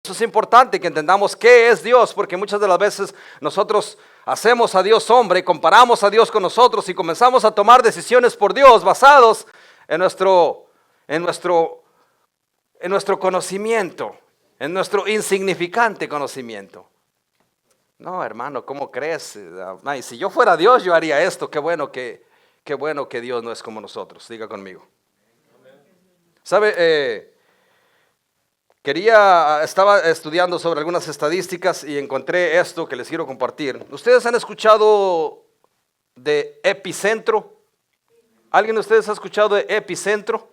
Eso es importante que entendamos qué es Dios, porque muchas de las veces nosotros hacemos a Dios hombre, comparamos a Dios con nosotros y comenzamos a tomar decisiones por Dios basados en en nuestro, en nuestro conocimiento, en nuestro insignificante conocimiento. No, hermano, ¿cómo crees? Ay, si yo fuera Dios, yo haría esto. Qué bueno que Dios no es como nosotros. Diga conmigo. ¿Sabe? Estaba estudiando sobre algunas estadísticas y encontré esto que les quiero compartir. ¿Ustedes han escuchado de Epicentro? ¿Alguien de ustedes ha escuchado de Epicentro?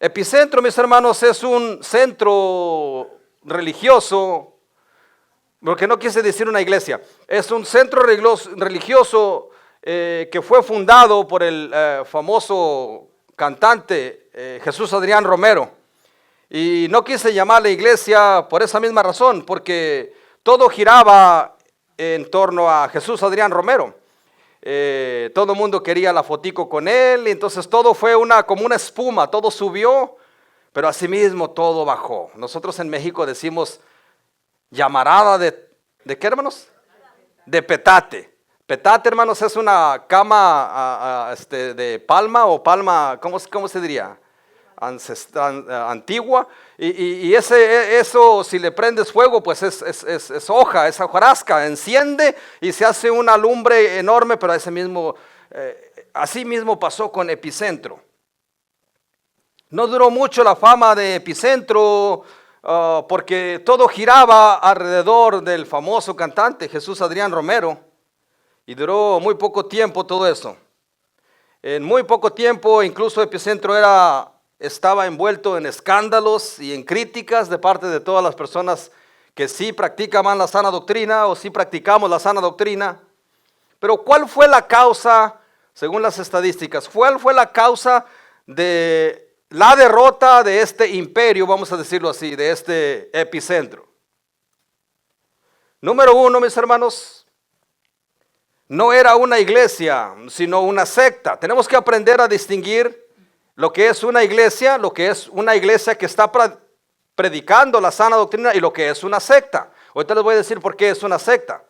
Epicentro, mis hermanos, es un centro religioso, porque no quise decir una iglesia, es un centro religioso que fue fundado por el famoso cantante Jesús Adrián Romero. Y no quise llamarle iglesia por esa misma razón, porque todo giraba en torno a Jesús Adrián Romero. Todo el mundo quería la fotico con él, y entonces todo fue como una espuma, todo subió, pero asimismo todo bajó. Nosotros en México decimos llamarada ¿de qué, hermanos? De petate. Petate, hermanos, es una cama de palma o palma, ¿cómo se diría? Antigua, y eso si le prendes fuego pues es hoja, es hojarasca, enciende y se hace una lumbre enorme, pero así mismo pasó con Epicentro. No duró mucho la fama de Epicentro porque todo giraba alrededor del famoso cantante Jesús Adrián Romero, y duró muy poco tiempo todo eso. En muy poco tiempo incluso Epicentro estaba envuelto en escándalos y en críticas de parte de todas las personas que sí practicaban la sana doctrina o sí practicamos la sana doctrina. Pero ¿cuál fue la causa, según las estadísticas? ¿Cuál fue la causa de la derrota de este imperio, vamos a decirlo así, de este Epicentro? Número uno, mis hermanos, no era una iglesia, sino una secta. Tenemos que aprender a distinguir lo que es una iglesia que está predicando la sana doctrina y lo que es una secta. Ahorita les voy a decir por qué es una secta.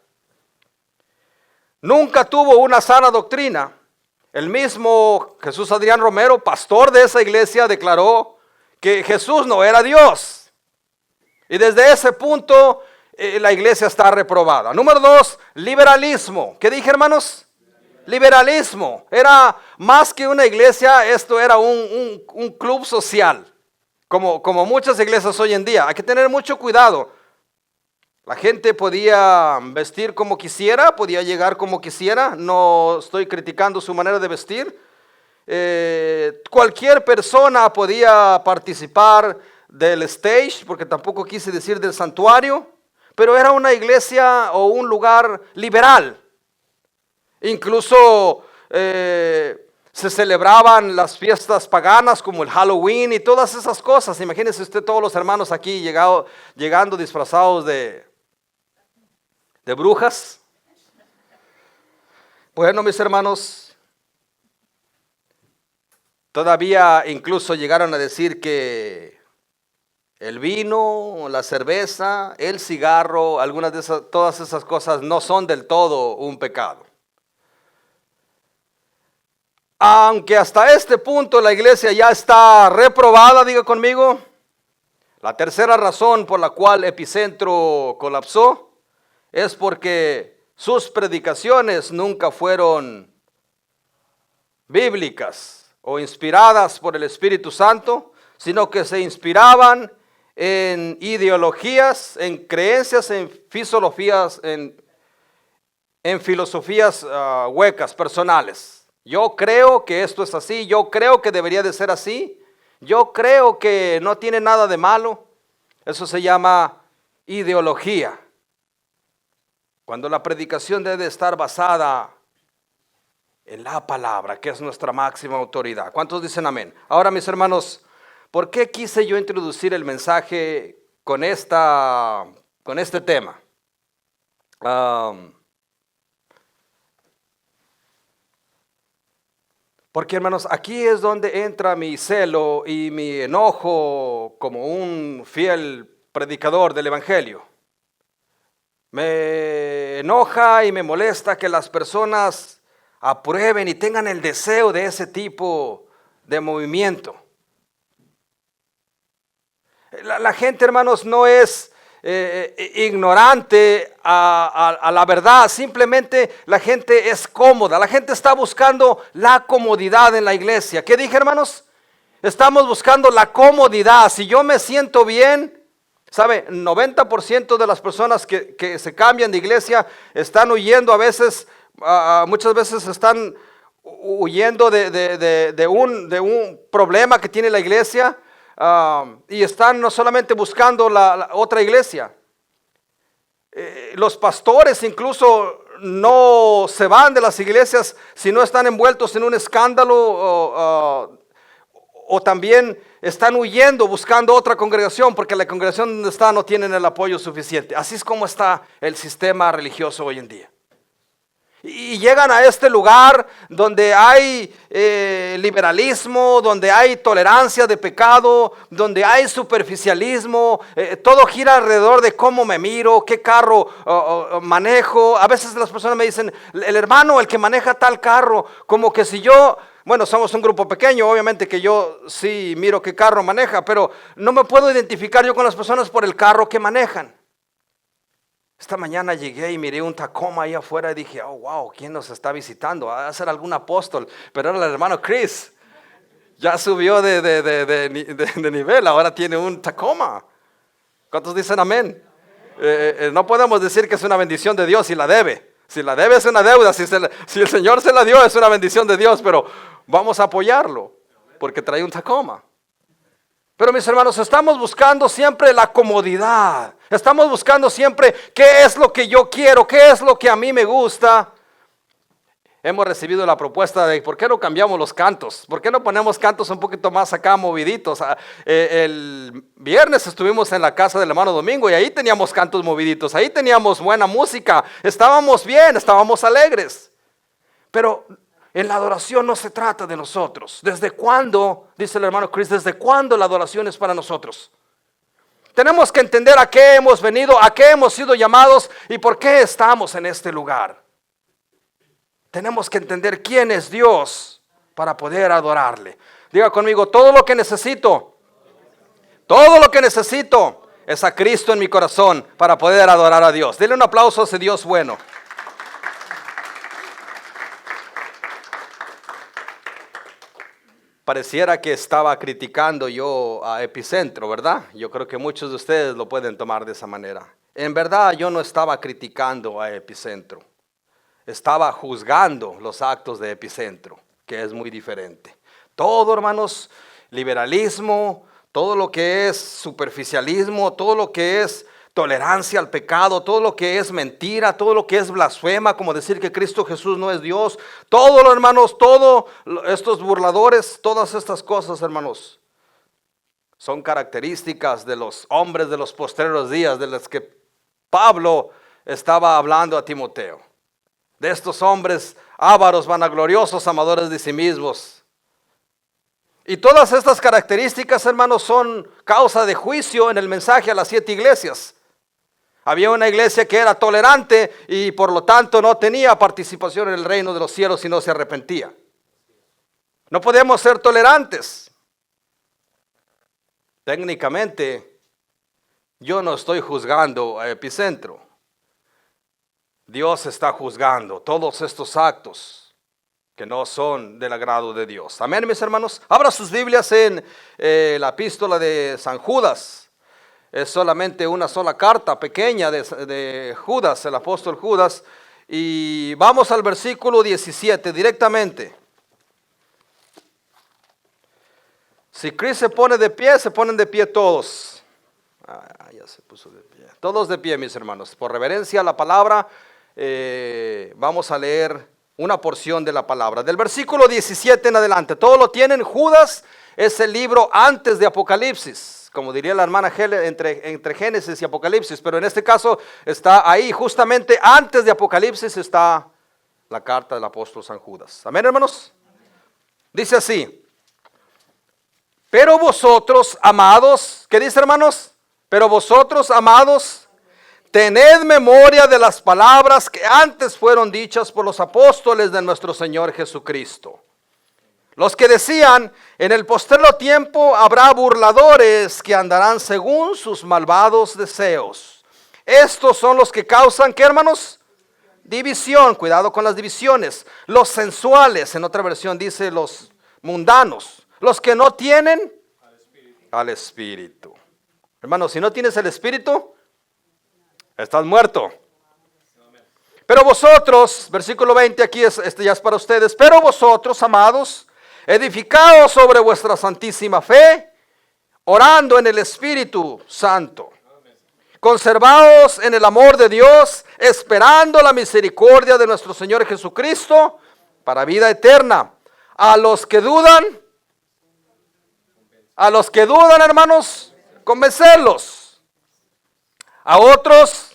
Nunca tuvo una sana doctrina. El mismo Jesús Adrián Romero, pastor de esa iglesia, declaró que Jesús no era Dios. Y desde ese punto la iglesia está reprobada. Número dos, liberalismo. ¿Qué dije, hermanos? Liberalismo. Era más que una iglesia, esto era un club social, como muchas iglesias hoy en día. Hay que tener mucho cuidado. La gente podía vestir como quisiera, podía llegar como quisiera. No estoy criticando su manera de vestir. Cualquier persona podía participar del stage, porque tampoco quise decir del santuario, pero era una iglesia o un lugar liberal. Incluso se celebraban las fiestas paganas como el Halloween y todas esas cosas. Imagínense usted todos los hermanos aquí llegando disfrazados de brujas. Bueno, mis hermanos, todavía incluso llegaron a decir que el vino, la cerveza, el cigarro, todas esas cosas no son del todo un pecado. Aunque hasta este punto la iglesia ya está reprobada, diga conmigo, la tercera razón por la cual Epicentro colapsó es porque sus predicaciones nunca fueron bíblicas o inspiradas por el Espíritu Santo, sino que se inspiraban en ideologías, en creencias, en filosofías huecas, personales. Yo creo que esto es así, yo creo que debería de ser así, yo creo que no tiene nada de malo. Eso se llama ideología. Cuando la predicación debe estar basada en la palabra, que es nuestra máxima autoridad. ¿Cuántos dicen amén? Ahora, mis hermanos, ¿por qué quise yo introducir el mensaje con este tema? Porque, hermanos, aquí es donde entra mi celo y mi enojo como un fiel predicador del evangelio. Me enoja y me molesta que las personas aprueben y tengan el deseo de ese tipo de movimiento. La gente, hermanos, no es ignorante a la verdad, simplemente la gente es cómoda, la gente está buscando la comodidad en la iglesia. ¿Qué dije, hermanos? Estamos buscando la comodidad. Si yo me siento bien, ¿sabe? 90% de las personas que se cambian de iglesia están huyendo a veces, muchas veces están huyendo de un problema que tiene la iglesia. Y están no solamente buscando la otra iglesia, los pastores incluso no se van de las iglesias si no están envueltos en un escándalo, o también están huyendo buscando otra congregación porque la congregación donde está no tienen el apoyo suficiente. Así es como está el sistema religioso hoy en día. Y llegan a este lugar donde hay liberalismo, donde hay tolerancia de pecado, donde hay superficialismo, todo gira alrededor de cómo me miro, qué carro manejo. A veces las personas me dicen, el hermano, el que maneja tal carro, como que si yo, bueno, somos un grupo pequeño, obviamente que yo sí miro qué carro maneja, pero no me puedo identificar yo con las personas por el carro que manejan. Esta mañana llegué y miré un Tacoma ahí afuera y dije, oh wow, ¿quién nos está visitando? Va a ser algún apóstol, pero era el hermano Chris. Ya subió de nivel, ahora tiene un Tacoma. ¿Cuántos dicen amén? No podemos decir que es una bendición de Dios si la debe. Si la debe es una deuda, si el Señor se la dio es una bendición de Dios, pero vamos a apoyarlo porque trae un Tacoma. Pero mis hermanos, estamos buscando siempre la comodidad. Estamos buscando siempre qué es lo que yo quiero, qué es lo que a mí me gusta. Hemos recibido la propuesta de ¿por qué no cambiamos los cantos? ¿Por qué no ponemos cantos un poquito más acá moviditos? El viernes estuvimos en la casa del hermano Domingo y ahí teníamos cantos moviditos, ahí teníamos buena música, estábamos bien, estábamos alegres. Pero en la adoración no se trata de nosotros. ¿Desde cuándo, dice el hermano Chris, desde cuándo la adoración es para nosotros? Tenemos que entender a qué hemos venido, a qué hemos sido llamados y por qué estamos en este lugar. Tenemos que entender quién es Dios para poder adorarle. Diga conmigo, todo lo que necesito es a Cristo en mi corazón para poder adorar a Dios. Dile un aplauso a ese Dios bueno. Pareciera que estaba criticando yo a Epicentro, ¿verdad? Yo creo que muchos de ustedes lo pueden tomar de esa manera. En verdad yo no estaba criticando a Epicentro. Estaba juzgando los actos de Epicentro, que es muy diferente. Todo, hermanos, liberalismo, todo lo que es superficialismo, todo lo que es tolerancia al pecado, todo lo que es mentira, todo lo que es blasfema, como decir que Cristo Jesús no es Dios, todo lo, hermanos, todos estos burladores, todas estas cosas, hermanos, son características de los hombres de los postreros días, de los que Pablo estaba hablando a Timoteo, de estos hombres ávaros, vanagloriosos, amadores de sí mismos. Y todas estas características, hermanos, son causa de juicio en el mensaje a las 7 iglesias. Había una iglesia que era tolerante y por lo tanto no tenía participación en el reino de los cielos si no se arrepentía. No podemos ser tolerantes. Técnicamente, yo no estoy juzgando a Epicentro. Dios está juzgando todos estos actos que no son del agrado de Dios. Amén, mis hermanos. Abra sus Biblias en la epístola de San Judas. Es solamente una sola carta pequeña de Judas, el apóstol Judas. Y vamos al versículo 17 directamente. Si Chris se pone de pie, se ponen de pie todos. Ya se puso de pie. Todos de pie, mis hermanos. Por reverencia a la palabra, vamos a leer una porción de la palabra. Del versículo 17 en adelante. Todos lo tienen. Judas es el libro antes de Apocalipsis. Como diría la hermana Helen, entre Génesis y Apocalipsis, pero en este caso está ahí, justamente antes de Apocalipsis está la carta del apóstol San Judas. Amén, hermanos. Dice así: pero vosotros, amados, ¿qué dice, hermanos? Pero vosotros, amados, tened memoria de las palabras que antes fueron dichas por los apóstoles de nuestro Señor Jesucristo. Los que decían, en el postrero tiempo habrá burladores que andarán según sus malvados deseos. Estos son los que causan, ¿qué, hermanos? División. Cuidado con las divisiones. Los sensuales, en otra versión dice los mundanos. Los que no tienen al Espíritu. Hermanos, si no tienes el Espíritu, estás muerto. Pero vosotros, versículo 20, aquí este ya es para ustedes. Pero vosotros, amados, edificados sobre vuestra santísima fe, orando en el Espíritu Santo, conservaos en el amor de Dios, esperando la misericordia de nuestro Señor Jesucristo para vida eterna. A los que dudan, hermanos, convencerlos. A otros,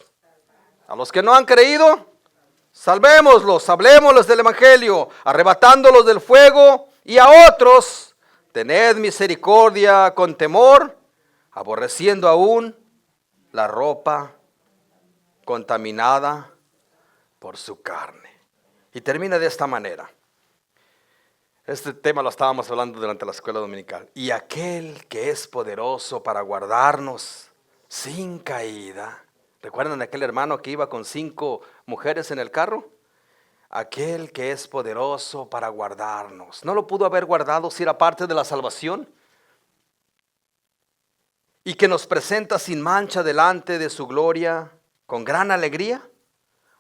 a los que no han creído, salvémoslos, hablémosles del Evangelio, arrebatándolos del fuego. Y a otros, tened misericordia con temor, aborreciendo aún la ropa contaminada por su carne. Y termina de esta manera. Este tema lo estábamos hablando durante la escuela dominical. Y aquel que es poderoso para guardarnos sin caída. ¿Recuerdan aquel hermano que iba con 5 mujeres en el carro? Aquel que es poderoso para guardarnos. ¿No lo pudo haber guardado si era parte de la salvación? Y que nos presenta sin mancha delante de su gloria con gran alegría.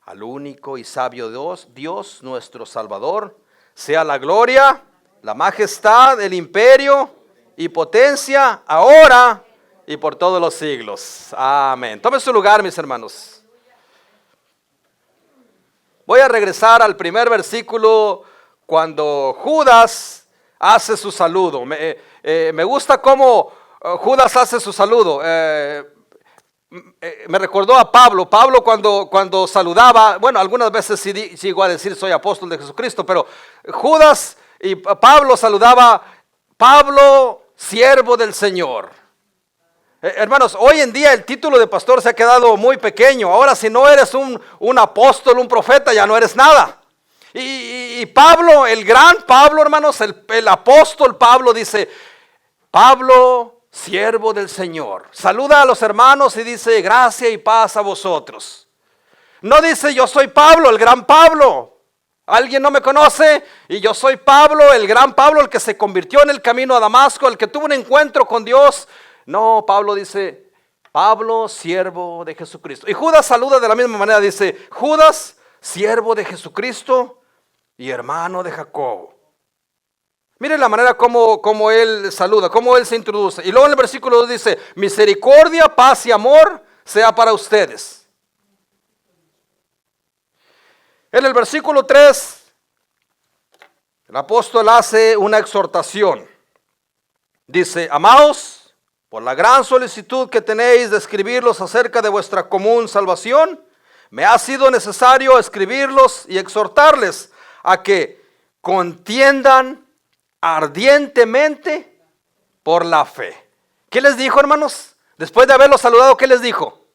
Al único y sabio Dios nuestro Salvador, sea la gloria, la majestad, el imperio y potencia, ahora y por todos los siglos. Amén. Tome su lugar, mis hermanos. Voy a regresar al primer versículo cuando Judas hace su saludo. Me gusta cómo Judas hace su saludo. Me recordó a Pablo. Pablo cuando saludaba, bueno, algunas veces sí llegó a decir soy apóstol de Jesucristo, pero Judas y Pablo saludaba, Pablo, siervo del Señor. Hermanos, hoy en día el título de pastor se ha quedado muy pequeño. Ahora si no eres un apóstol, un profeta, ya no eres nada. Y Pablo, el gran Pablo, hermanos, el apóstol Pablo dice, Pablo, siervo del Señor. Saluda a los hermanos y dice, gracia y paz a vosotros. No dice, yo soy Pablo, el gran Pablo. Alguien no me conoce y yo soy Pablo, el gran Pablo, el que se convirtió en el camino a Damasco, el que tuvo un encuentro con Dios. No, Pablo dice, Pablo, siervo de Jesucristo. Y Judas saluda de la misma manera, dice, Judas, siervo de Jesucristo y hermano de Jacobo. Mire la manera como él saluda, cómo él se introduce. Y luego en el versículo 2 dice, misericordia, paz y amor sea para ustedes. En el versículo 3, el apóstol hace una exhortación. Dice, amados, por la gran solicitud que tenéis de escribirlos acerca de vuestra común salvación, me ha sido necesario escribirlos y exhortarles a que contiendan ardientemente por la fe. ¿Qué les dijo, hermanos? Después de haberlos saludado, ¿qué les dijo?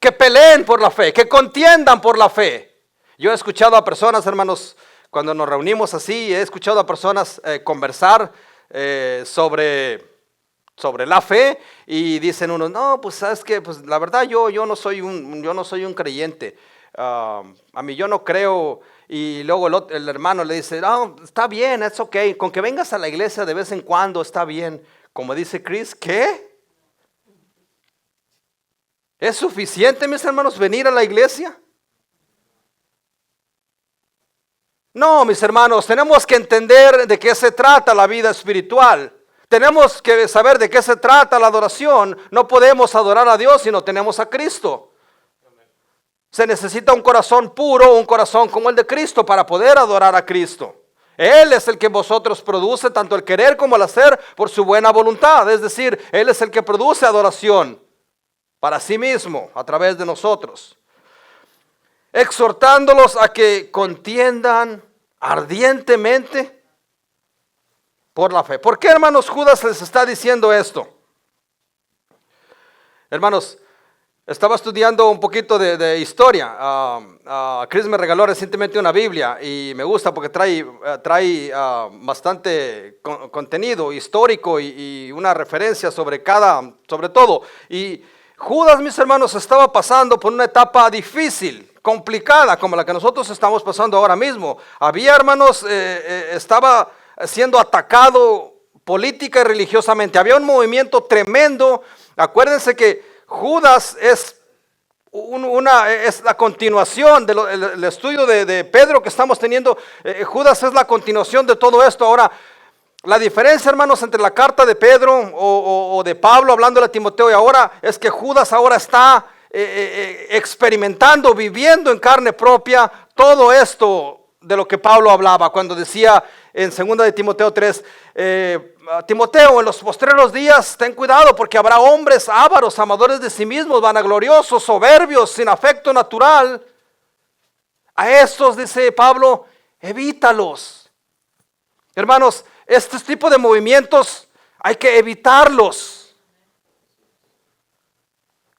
Que peleen por la fe, que contiendan por la fe. Yo he escuchado a personas, hermanos, cuando nos reunimos así, he escuchado a personas conversar sobre la fe y dicen unos, no, pues sabes que, pues la verdad yo no soy un creyente, a mí yo no creo. Y luego el hermano le dice, no, está bien, es ok, con que vengas a la iglesia de vez en cuando está bien. Como dice Chris, ¿qué? ¿Es suficiente, mis hermanos, venir a la iglesia? No, mis hermanos, tenemos que entender de qué se trata la vida espiritual. Tenemos que saber de qué se trata la adoración. No podemos adorar a Dios si no tenemos a Cristo. Se necesita un corazón puro, un corazón como el de Cristo para poder adorar a Cristo. Él es el que en vosotros produce tanto el querer como el hacer por su buena voluntad. Es decir, Él es el que produce adoración para sí mismo a través de nosotros. Exhortándolos a que contiendan ardientemente por la fe. ¿Por qué, hermanos, Judas les está diciendo esto? Hermanos, estaba estudiando un poquito de historia. Chris me regaló recientemente una Biblia y me gusta porque trae bastante contenido histórico y una referencia sobre todo. Y Judas, mis hermanos, estaba pasando por una etapa difícil, complicada, como la que nosotros estamos pasando ahora mismo. Había, hermanos, estaba siendo atacado política y religiosamente. Había un movimiento tremendo. Acuérdense que Judas es la continuación del estudio de Pedro que estamos teniendo. Judas es la continuación de todo esto. Ahora, la diferencia, hermanos, entre la carta de Pedro o de Pablo hablando a Timoteo y ahora es que Judas ahora está experimentando, viviendo en carne propia todo esto de lo que Pablo hablaba cuando decía en 2 de Timoteo 3, Timoteo, en los postreros días ten cuidado porque habrá hombres ávaros, amadores de sí mismos, vanagloriosos, soberbios, sin afecto natural. A estos, dice Pablo, evítalos. Hermanos, este tipo de movimientos hay que evitarlos.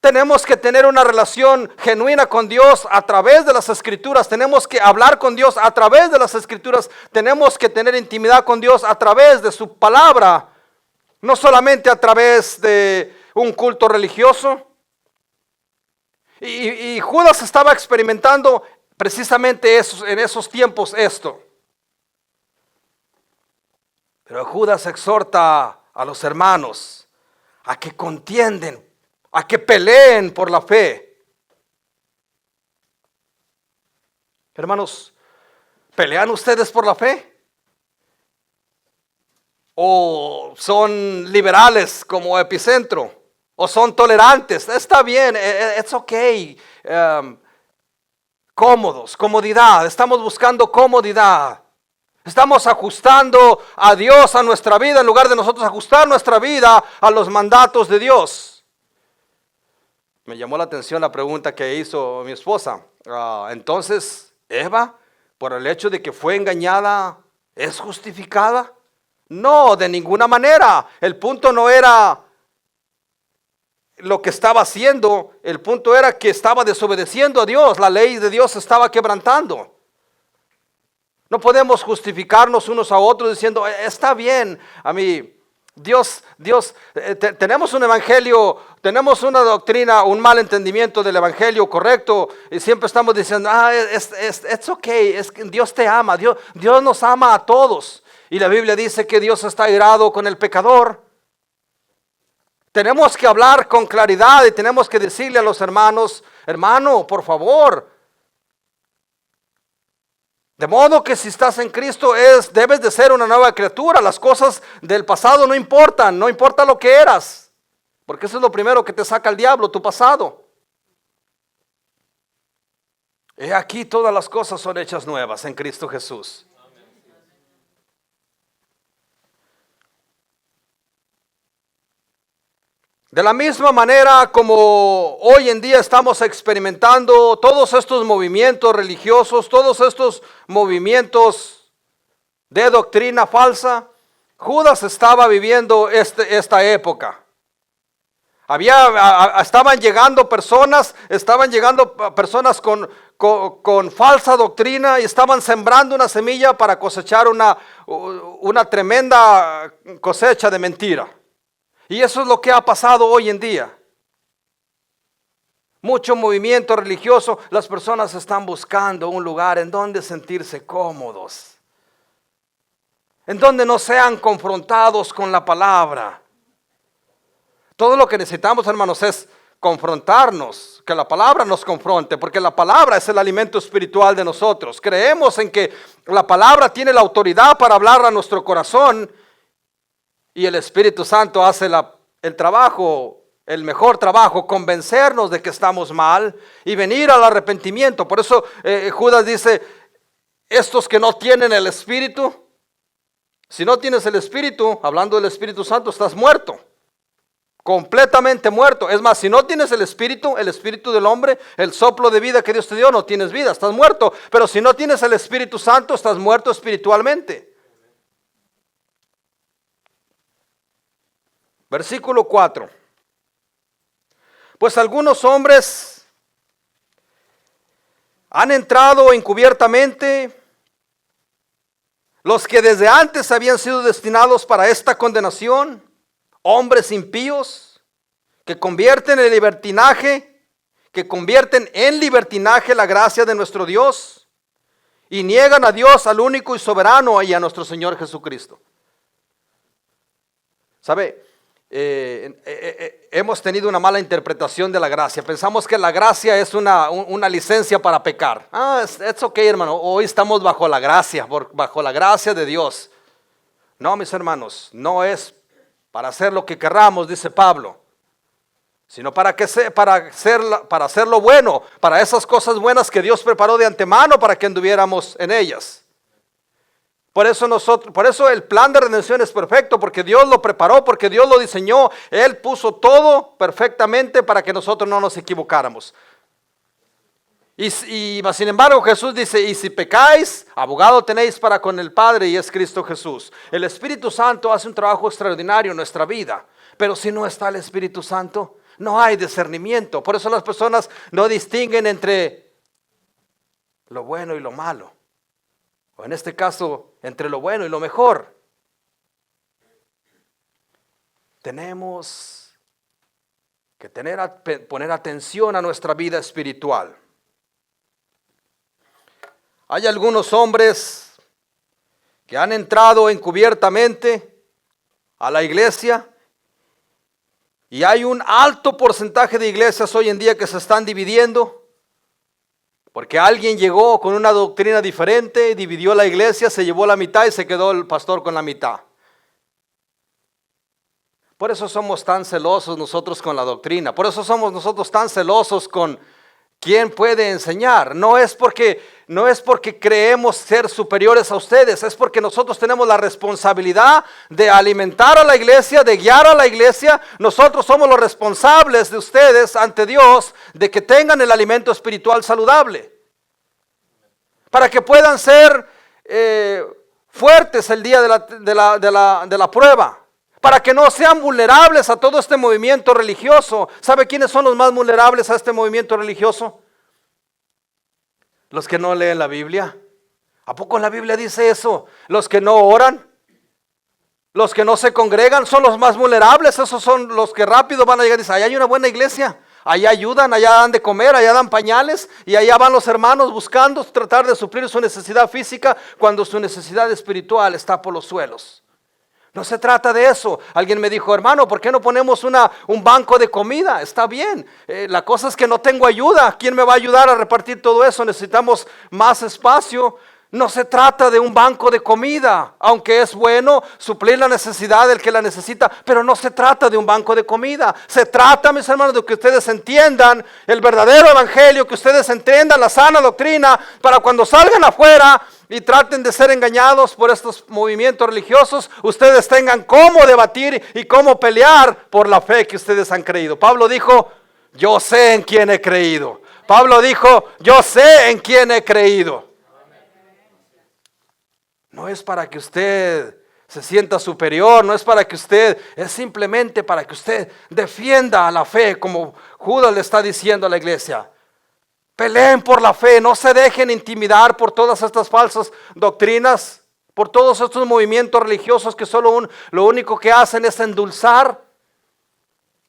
Tenemos que tener una relación genuina con Dios a través de las Escrituras. Tenemos que hablar con Dios a través de las Escrituras. Tenemos que tener intimidad con Dios a través de su palabra. No solamente a través de un culto religioso. Y Judas estaba experimentando precisamente en esos tiempos esto. Pero Judas exhorta a los hermanos a que contienden, a que peleen por la fe. Hermanos, ¿pelean ustedes por la fe? ¿O son liberales como Epicentro? ¿O son tolerantes? Está bien, it's okay. Cómodos, comodidad. Estamos buscando comodidad. Estamos ajustando a Dios a nuestra vida en lugar de nosotros ajustar nuestra vida a los mandatos de Dios. Me llamó la atención la pregunta que hizo mi esposa. Entonces, Eva, por el hecho de que fue engañada, ¿es justificada? No, de ninguna manera. El punto no era lo que estaba haciendo, el punto era que estaba desobedeciendo a Dios. La ley de Dios estaba quebrantando. No podemos justificarnos unos a otros diciendo, está bien, a mí, Dios, tenemos un evangelio, tenemos una doctrina, un mal entendimiento del evangelio correcto, y siempre estamos diciendo, it's okay, es que Dios te ama, Dios nos ama a todos, y la Biblia dice que Dios está airado con el pecador. Tenemos que hablar con claridad y tenemos que decirle a los hermanos, hermano, por favor. De modo que si estás en Cristo debes de ser una nueva criatura. Las cosas del pasado no importan, no importa lo que eras. Porque eso es lo primero que te saca el diablo, tu pasado. He aquí todas las cosas son hechas nuevas en Cristo Jesús. De la misma manera como hoy en día estamos experimentando todos estos movimientos religiosos, todos estos movimientos de doctrina falsa, Judas estaba viviendo esta época. Estaban llegando personas con falsa doctrina y estaban sembrando una semilla para cosechar una tremenda cosecha de mentira. Y eso es lo que ha pasado hoy en día. Mucho movimiento religioso, las personas están buscando un lugar en donde sentirse cómodos, en donde no sean confrontados con la palabra. Todo lo que necesitamos, hermanos, es confrontarnos, que la palabra nos confronte, porque la palabra es el alimento espiritual de nosotros. Creemos en que la palabra tiene la autoridad para hablar a nuestro corazón. Y el Espíritu Santo hace el trabajo, el mejor trabajo, convencernos de que estamos mal y venir al arrepentimiento. Por eso Judas dice, estos que no tienen el Espíritu, si no tienes el Espíritu, hablando del Espíritu Santo, estás muerto, completamente muerto. Es más, si no tienes el Espíritu del hombre, el soplo de vida que Dios te dio, no tienes vida, estás muerto. Pero si no tienes el Espíritu Santo, estás muerto espiritualmente. Versículo 4. Pues algunos hombres han entrado encubiertamente, los que desde antes habían sido destinados para esta condenación, hombres impíos que convierten en libertinaje la gracia de nuestro Dios y niegan a Dios, al único y soberano, y a nuestro Señor Jesucristo. ¿Sabe? Hemos tenido una mala interpretación de la gracia. Pensamos que la gracia es una licencia para pecar. Es ok, hermano, hoy estamos bajo la gracia de Dios. No, mis hermanos, no es para hacer lo que querramos, dice Pablo, sino para hacer lo bueno, para esas cosas buenas que Dios preparó de antemano para que anduviéramos en ellas. Por eso el plan de redención es perfecto, porque Dios lo preparó, porque Dios lo diseñó. Él puso todo perfectamente para que nosotros no nos equivocáramos. Y sin embargo Jesús dice, y si pecáis, abogado tenéis para con el Padre, y es Cristo Jesús. El Espíritu Santo hace un trabajo extraordinario en nuestra vida, pero si no está el Espíritu Santo, no hay discernimiento. Por eso las personas no distinguen entre lo bueno y lo malo. O en este caso, entre lo bueno y lo mejor. Tenemos que poner atención a nuestra vida espiritual. Hay algunos hombres que han entrado encubiertamente a la iglesia, y hay un alto porcentaje de iglesias hoy en día que se están dividiendo. Porque alguien llegó con una doctrina diferente, dividió la iglesia, se llevó la mitad y se quedó el pastor con la mitad. Por eso somos tan celosos nosotros con la doctrina. Por eso somos nosotros tan celosos con quién puede enseñar. No es porque creemos ser superiores a ustedes, es porque nosotros tenemos la responsabilidad de alimentar a la iglesia, de guiar a la iglesia. Nosotros somos los responsables de ustedes ante Dios de que tengan el alimento espiritual saludable, para que puedan ser fuertes el día de la prueba, para que no sean vulnerables a todo este movimiento religioso. ¿Sabe quiénes son los más vulnerables a este movimiento religioso? Los que no leen la Biblia. ¿A poco la Biblia dice eso? Los que no oran, los que no se congregan, son los más vulnerables. Esos son los que rápido van a llegar y dicen, allá hay una buena iglesia, allá ayudan, allá dan de comer, allá dan pañales, y allá van los hermanos buscando tratar de suplir su necesidad física cuando su necesidad espiritual está por los suelos. No se trata de eso. Alguien me dijo, hermano, ¿por qué no ponemos un banco de comida? Está bien, la cosa es que no tengo ayuda. ¿Quién me va a ayudar a repartir todo eso? Necesitamos más espacio. No se trata de un banco de comida, aunque es bueno suplir la necesidad del que la necesita, pero no se trata de un banco de comida. Se trata, mis hermanos, de que ustedes entiendan el verdadero evangelio, que ustedes entiendan la sana doctrina, para cuando salgan afuera y traten de ser engañados por estos movimientos religiosos, ustedes tengan cómo debatir y cómo pelear por la fe que ustedes han creído. Pablo dijo, yo sé en quién he creído. Pablo dijo, yo sé en quién he creído. No es para que usted se sienta superior, no es para que usted, es simplemente para que usted defienda la fe, como Judas le está diciendo a la iglesia. Peleen por la fe, no se dejen intimidar por todas estas falsas doctrinas, por todos estos movimientos religiosos que solo lo único que hacen es endulzar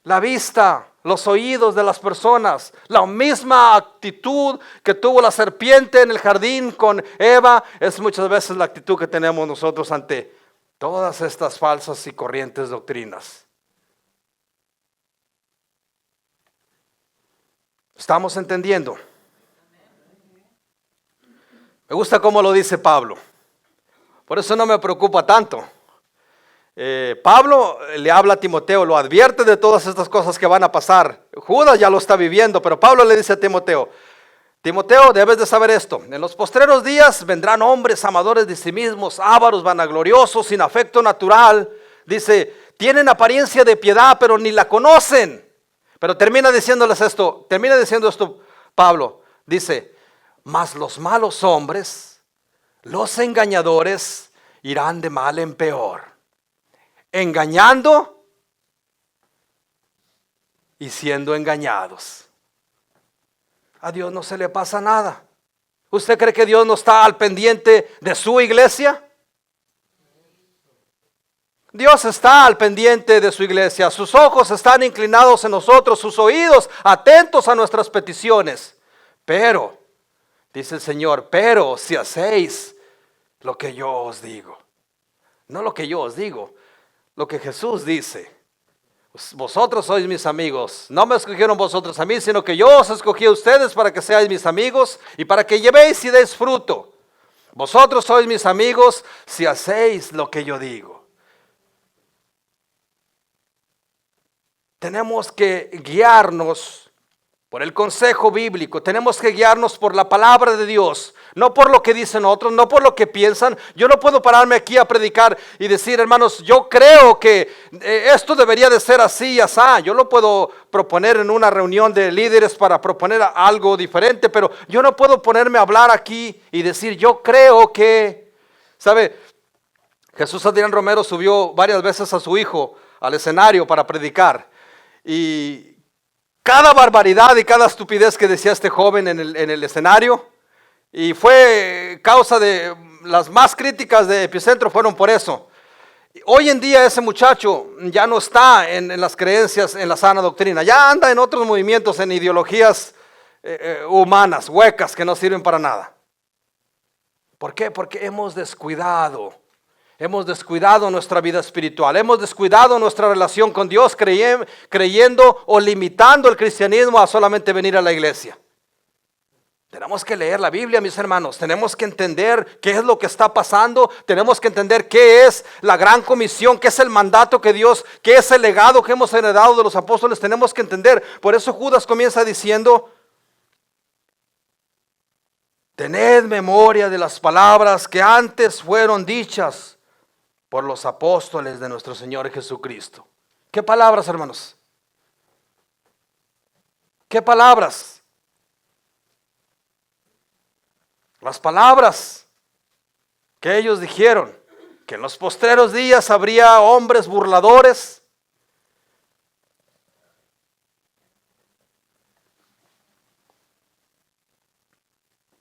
la vista, los oídos de las personas. La misma actitud que tuvo la serpiente en el jardín con Eva es muchas veces la actitud que tenemos nosotros ante todas estas falsas y corrientes doctrinas. ¿Estamos entendiendo? Me gusta cómo lo dice Pablo. Por eso no me preocupa tanto. Pablo le habla a Timoteo, lo advierte de todas estas cosas que van a pasar. Judas ya lo está viviendo, pero Pablo le dice a Timoteo, Timoteo, debes de saber esto, en los postreros días vendrán hombres amadores de sí mismos, ávaros, vanagloriosos, sin afecto natural. Dice, tienen apariencia de piedad, pero ni la conocen. Pero termina diciendo esto Pablo, dice, mas los malos hombres, los engañadores, irán de mal en peor, engañando y siendo engañados. A Dios no se le pasa nada. ¿Usted cree que Dios no está al pendiente de su iglesia? Dios está al pendiente de su iglesia. Sus ojos están inclinados en nosotros, sus oídos atentos a nuestras peticiones. Pero, dice el Señor, pero si hacéis lo que yo os digo. No lo que yo os digo, lo que Jesús dice. Vosotros sois mis amigos. No me escogieron vosotros a mí, sino que yo os escogí a ustedes para que seáis mis amigos y para que llevéis y deis fruto. Vosotros sois mis amigos si hacéis lo que yo digo. Tenemos que guiarnos por el consejo bíblico, tenemos que guiarnos por la palabra de Dios, no por lo que dicen otros, no por lo que piensan. Yo no puedo pararme aquí a predicar y decir, hermanos, yo creo que esto debería de ser así y así. Yo lo puedo proponer en una reunión de líderes para proponer algo diferente, pero yo no puedo ponerme a hablar aquí y decir, yo creo que, ¿sabe? Jesús Adrián Romero subió varias veces a su hijo al escenario para predicar y cada barbaridad y cada estupidez que decía este joven en el escenario, y fue causa de las más críticas de Epicentro, fueron por eso. Hoy en día ese muchacho ya no está en las creencias, en la sana doctrina, ya anda en otros movimientos, en ideologías humanas, huecas, que no sirven para nada. ¿Por qué? Porque hemos descuidado nuestra vida espiritual, hemos descuidado nuestra relación con Dios, creyendo o limitando el cristianismo a solamente venir a la iglesia. Tenemos que leer la Biblia, mis hermanos, tenemos que entender qué es lo que está pasando, tenemos que entender qué es la gran comisión, qué es el mandato que Dios, qué es el legado que hemos heredado de los apóstoles, tenemos que entender. Por eso Judas comienza diciendo, tened memoria de las palabras que antes fueron dichas por los apóstoles de nuestro Señor Jesucristo. ¿Qué palabras, hermanos? ¿Qué palabras? Las palabras que ellos dijeron, que en los postreros días habría hombres burladores.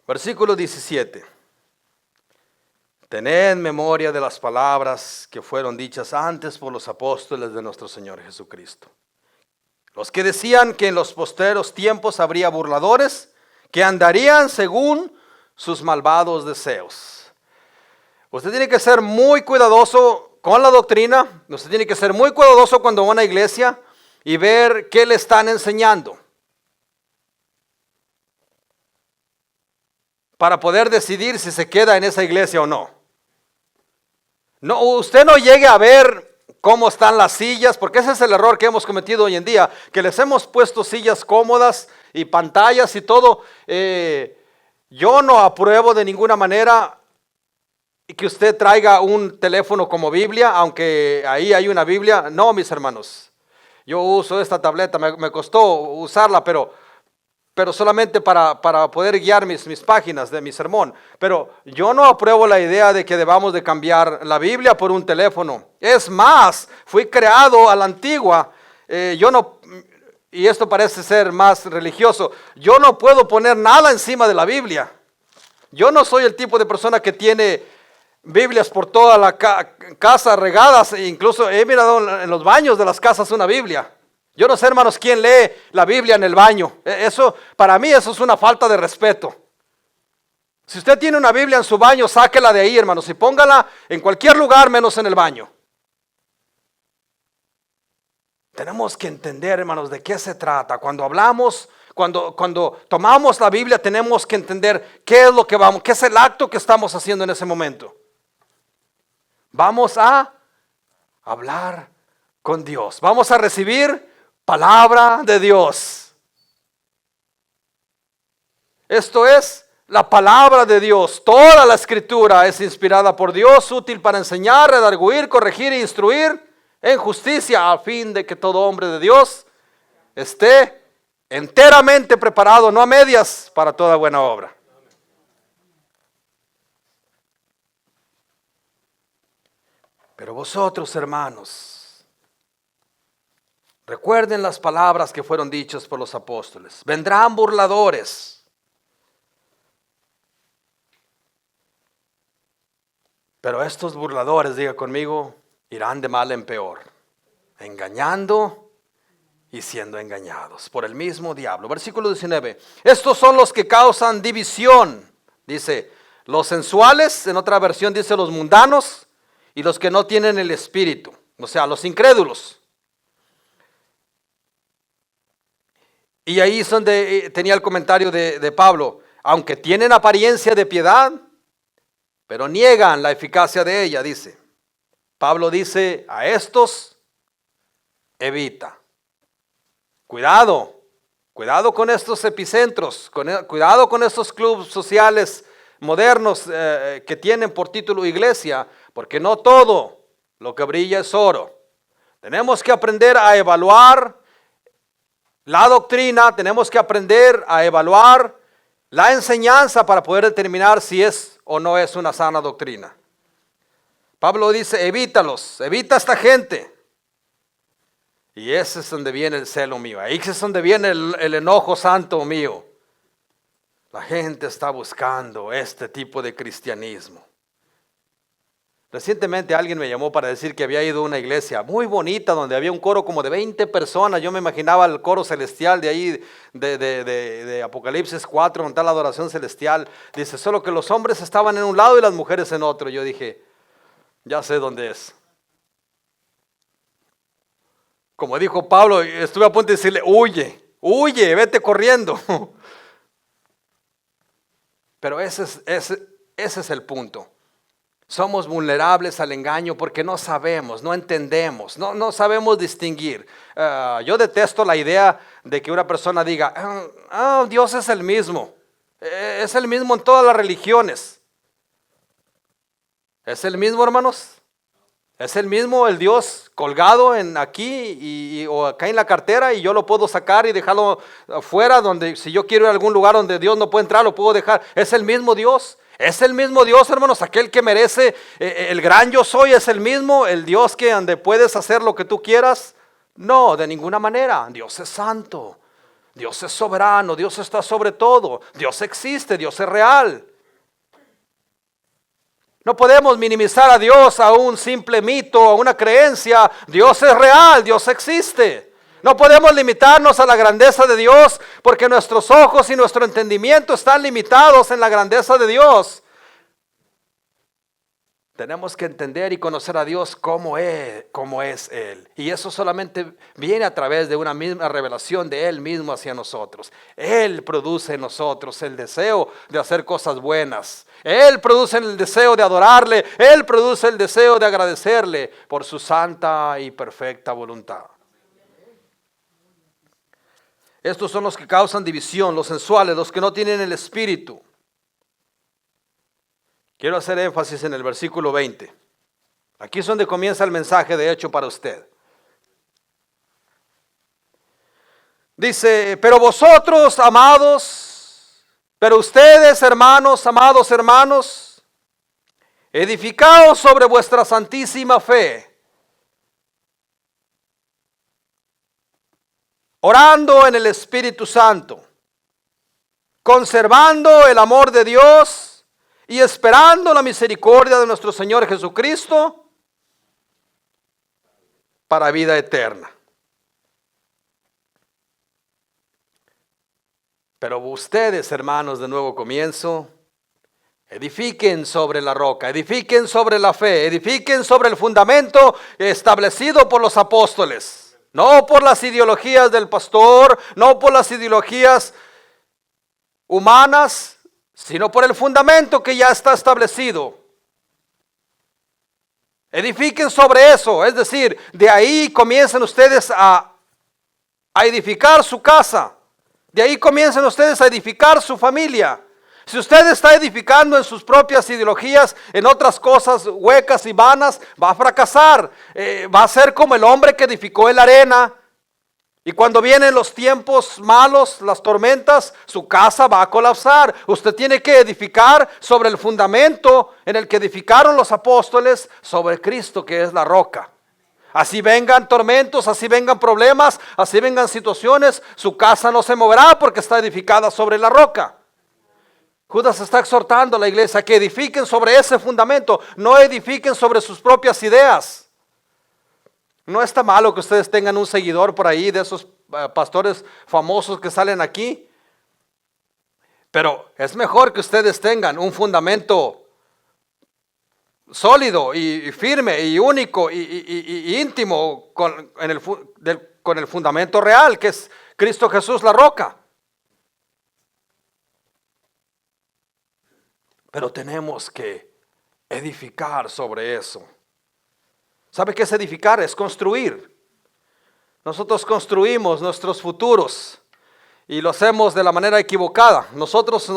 Versículo 17. Tened memoria de las palabras que fueron dichas antes por los apóstoles de nuestro Señor Jesucristo. Los que decían que en los postreros tiempos habría burladores que andarían según sus malvados deseos. Usted tiene que ser muy cuidadoso con la doctrina. Usted tiene que ser muy cuidadoso cuando va a una iglesia y ver qué le están enseñando, para poder decidir si se queda en esa iglesia o no. No, usted no llegue a ver cómo están las sillas, porque ese es el error que hemos cometido hoy en día, que les hemos puesto sillas cómodas y pantallas y todo. Yo no apruebo de ninguna manera que usted traiga un teléfono como Biblia, aunque ahí hay una Biblia. No, mis hermanos, yo uso esta tableta, me costó usarla, pero solamente para poder guiar mis páginas de mi sermón. Pero yo no apruebo la idea de que debamos de cambiar la Biblia por un teléfono. Es más, fui creado a la antigua. Y esto parece ser más religioso, yo no puedo poner nada encima de la Biblia. Yo no soy el tipo de persona que tiene Biblias por toda la casa regadas. E incluso he mirado en los baños de las casas una Biblia. Yo no sé, hermanos, quién lee la Biblia en el baño. Eso, para mí, eso es una falta de respeto. Si usted tiene una Biblia en su baño, sáquela de ahí, hermanos, y póngala en cualquier lugar menos en el baño. Tenemos que entender, hermanos, de qué se trata. Cuando hablamos, cuando tomamos la Biblia, tenemos que entender qué es lo que vamos, qué es el acto que estamos haciendo en ese momento. Vamos a hablar con Dios. Vamos a recibir palabra de Dios. Esto es la palabra de Dios. Toda la escritura es inspirada por Dios, útil para enseñar, redarguir, corregir e instruir en justicia, a fin de que todo hombre de Dios esté enteramente preparado, no a medias, para toda buena obra. Pero vosotros, hermanos, Recuerden las palabras que fueron dichas por los apóstoles. Vendrán burladores. Pero estos burladores, diga conmigo, irán de mal en peor, engañando y siendo engañados por el mismo diablo. Versículo 19. Estos son los que causan división. Dice, los sensuales, en otra versión dice los mundanos, y los que no tienen el espíritu, o sea, los incrédulos. Y ahí es donde tenía el comentario de Pablo. Aunque tienen apariencia de piedad, pero niegan la eficacia de ella, dice. Pablo dice, a estos evita. Cuidado con estos epicentros, cuidado con estos clubes sociales modernos que tienen por título iglesia, porque no todo lo que brilla es oro. Tenemos que aprender a evaluar la doctrina, tenemos que aprender a evaluar la enseñanza para poder determinar si es o no es una sana doctrina. Pablo dice, evítalos, evita a esta gente. Y ese es donde viene el celo mío, ahí es donde viene el enojo santo mío. La gente está buscando este tipo de cristianismo. Recientemente alguien me llamó para decir que había ido a una iglesia muy bonita donde había un coro como de 20 personas. Yo me imaginaba el coro celestial de ahí, de Apocalipsis 4, donde está la adoración celestial. Dice, solo que los hombres estaban en un lado y las mujeres en otro. Yo dije, ya sé dónde es. Como dijo Pablo, estuve a punto de decirle, huye, vete corriendo. Pero ese es el punto. Somos vulnerables al engaño porque no sabemos, no entendemos, no sabemos distinguir. Yo detesto la idea de que una persona diga, Dios es el mismo. Es el mismo en todas las religiones. ¿Es el mismo, hermanos? ¿Es el mismo el Dios colgado aquí o acá en la cartera y yo lo puedo sacar y dejarlo afuera? Donde si yo quiero ir a algún lugar donde Dios no puede entrar, lo puedo dejar. ¿Es el mismo Dios? Es el mismo Dios, hermanos, aquel que merece el gran yo soy. Es el mismo, el Dios que donde puedes hacer lo que tú quieras. No, de ninguna manera. Dios es santo, Dios es soberano, Dios está sobre todo, Dios existe, Dios es real. No podemos minimizar a Dios a un simple mito, a una creencia. Dios es real, Dios existe. No podemos limitarnos a la grandeza de Dios porque nuestros ojos y nuestro entendimiento están limitados en la grandeza de Dios. Tenemos que entender y conocer a Dios como es Él. Y eso solamente viene a través de una misma revelación de Él mismo hacia nosotros. Él produce en nosotros el deseo de hacer cosas buenas. Él produce el deseo de adorarle. Él produce el deseo de agradecerle por su santa y perfecta voluntad. Estos son los que causan división, los sensuales, los que no tienen el espíritu. Quiero hacer énfasis en el versículo 20. Aquí es donde comienza el mensaje de hecho para usted. Dice, pero vosotros, amados, pero ustedes, hermanos, amados hermanos, edificaos sobre vuestra santísima fe, orando en el Espíritu Santo, conservando el amor de Dios y esperando la misericordia de nuestro Señor Jesucristo para vida eterna. Pero ustedes, hermanos de nuevo comienzo, edifiquen sobre la roca, edifiquen sobre la fe, edifiquen sobre el fundamento establecido por los apóstoles. No por las ideologías del pastor, no por las ideologías humanas, sino por el fundamento que ya está establecido. Edifiquen sobre eso, es decir, de ahí comiencen ustedes a edificar su casa. De ahí comiencen ustedes a edificar su familia. Si usted está edificando en sus propias ideologías, en otras cosas huecas y vanas, va a fracasar. Va a ser como el hombre que edificó en la arena. Y cuando vienen los tiempos malos, las tormentas, su casa va a colapsar. Usted tiene que edificar sobre el fundamento en el que edificaron los apóstoles, sobre Cristo que es la roca. Así vengan tormentos, así vengan problemas, así vengan situaciones, su casa no se moverá porque está edificada sobre la roca. Judas está exhortando a la iglesia a que edifiquen sobre ese fundamento, no edifiquen sobre sus propias ideas. No está malo que ustedes tengan un seguidor por ahí de esos pastores famosos que salen aquí, pero es mejor que ustedes tengan un fundamento sólido y firme y único y íntimo con el fundamento real, que es Cristo Jesús la roca. Pero tenemos que edificar sobre eso. ¿Sabe qué es edificar? Es construir. Nosotros construimos nuestros futuros y lo hacemos de la manera equivocada. Nosotros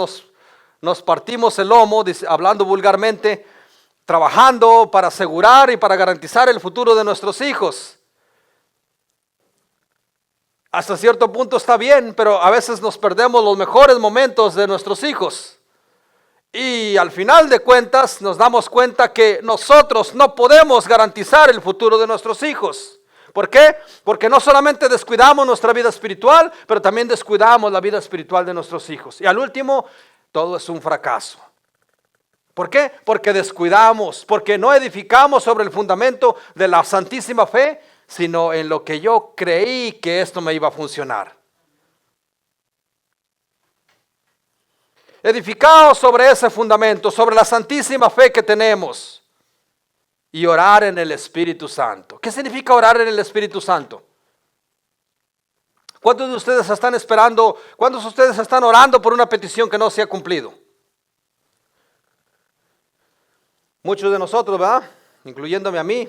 nos partimos el lomo, hablando vulgarmente, trabajando para asegurar y para garantizar el futuro de nuestros hijos. Hasta cierto punto está bien, pero a veces nos perdemos los mejores momentos de nuestros hijos. Y al final de cuentas nos damos cuenta que nosotros no podemos garantizar el futuro de nuestros hijos. ¿Por qué? Porque no solamente descuidamos nuestra vida espiritual, pero también descuidamos la vida espiritual de nuestros hijos. Y al último, todo es un fracaso. ¿Por qué? Porque descuidamos, porque no edificamos sobre el fundamento de la santísima fe, sino en lo que yo creí que esto me iba a funcionar. Edificados sobre ese fundamento, sobre la santísima fe que tenemos, y orar en el Espíritu Santo. ¿Qué significa orar en el Espíritu Santo? ¿Cuántos de ustedes están esperando, cuántos de ustedes están orando por una petición que no se ha cumplido? Muchos de nosotros, ¿verdad? Incluyéndome a mí.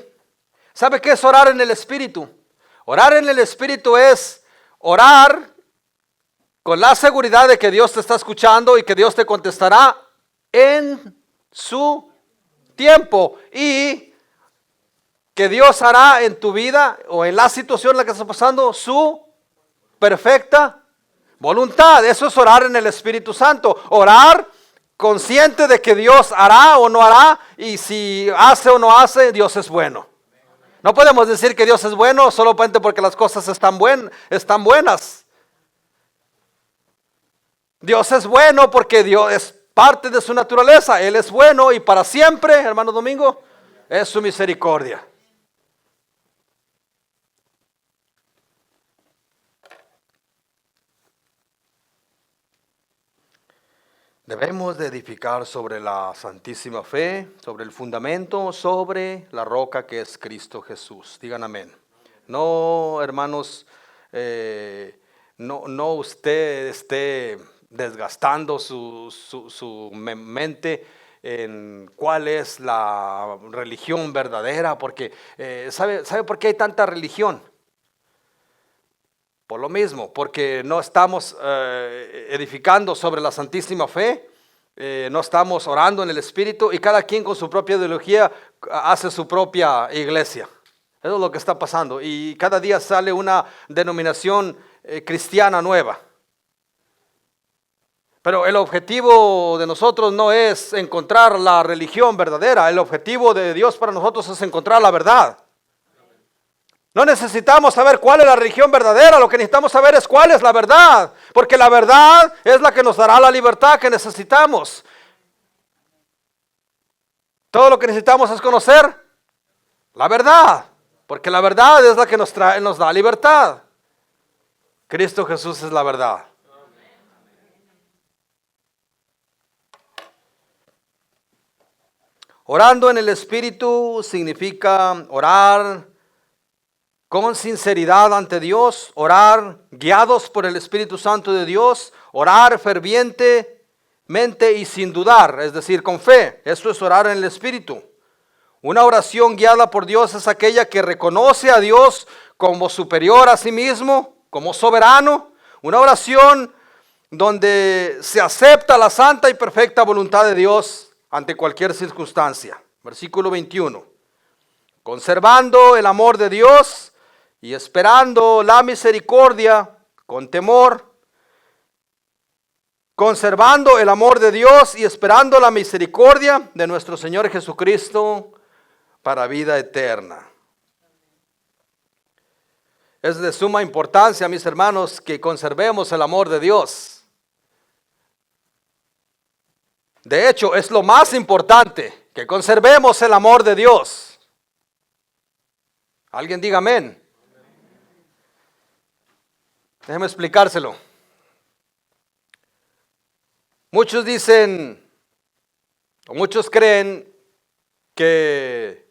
¿Sabe qué es orar en el Espíritu? Orar en el Espíritu es orar con la seguridad de que Dios te está escuchando y que Dios te contestará en su tiempo y que Dios hará en tu vida o en la situación en la que estás pasando su perfecta voluntad. Eso es orar en el Espíritu Santo. Orar consciente de que Dios hará o no hará, y si hace o no hace, Dios es bueno. No podemos decir que Dios es bueno solamente porque las cosas están buenas. Dios es bueno porque Dios es parte de su naturaleza. Él es bueno y para siempre, hermano Domingo, es su misericordia. Debemos de edificar sobre la santísima fe, sobre el fundamento, sobre la roca que es Cristo Jesús. Digan amén. No, hermanos, no usted esté desgastando su mente en cuál es la religión verdadera, porque ¿sabe por qué hay tanta religión? Por lo mismo, porque no estamos edificando sobre la santísima fe, no estamos orando en el Espíritu y cada quien con su propia ideología hace su propia iglesia. Eso es lo que está pasando y cada día sale una denominación cristiana nueva. Pero el objetivo de nosotros no es encontrar la religión verdadera, el objetivo de Dios para nosotros es encontrar la verdad. No necesitamos saber cuál es la religión verdadera, lo que necesitamos saber es cuál es la verdad, porque la verdad es la que nos dará la libertad que necesitamos. Todo lo que necesitamos es conocer la verdad, porque la verdad es la que nos da libertad. Cristo Jesús es la verdad. Orando en el Espíritu significa orar con sinceridad ante Dios, orar guiados por el Espíritu Santo de Dios, orar fervientemente y sin dudar, es decir, con fe. Eso es orar en el Espíritu. Una oración guiada por Dios es aquella que reconoce a Dios como superior a sí mismo, como soberano. Una oración donde se acepta la santa y perfecta voluntad de Dios ante cualquier circunstancia. Versículo 21. Conservando el amor de Dios y esperando la misericordia con temor. Conservando el amor de Dios y esperando la misericordia de nuestro Señor Jesucristo para vida eterna. Es de suma importancia, mis hermanos, que conservemos el amor de Dios. De hecho, es lo más importante, que conservemos el amor de Dios. Alguien diga amén. Déjeme explicárselo. Muchos dicen, o muchos creen que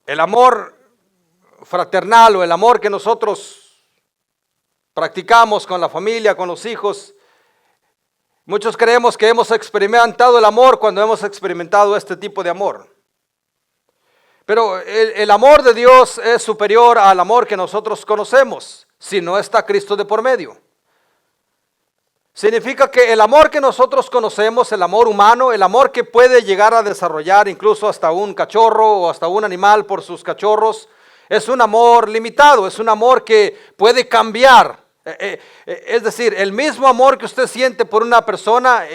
el amor fraternal o el amor que nosotros practicamos con la familia, con los hijos, muchos creemos que hemos experimentado el amor cuando hemos experimentado este tipo de amor. Pero el amor de Dios es superior al amor que nosotros conocemos, si no está Cristo de por medio. Significa que el amor que nosotros conocemos, el amor humano, el amor que puede llegar a desarrollar incluso hasta un cachorro o hasta un animal por sus cachorros, es un amor limitado, es un amor que puede cambiar. Es decir, el mismo amor que usted siente por una persona,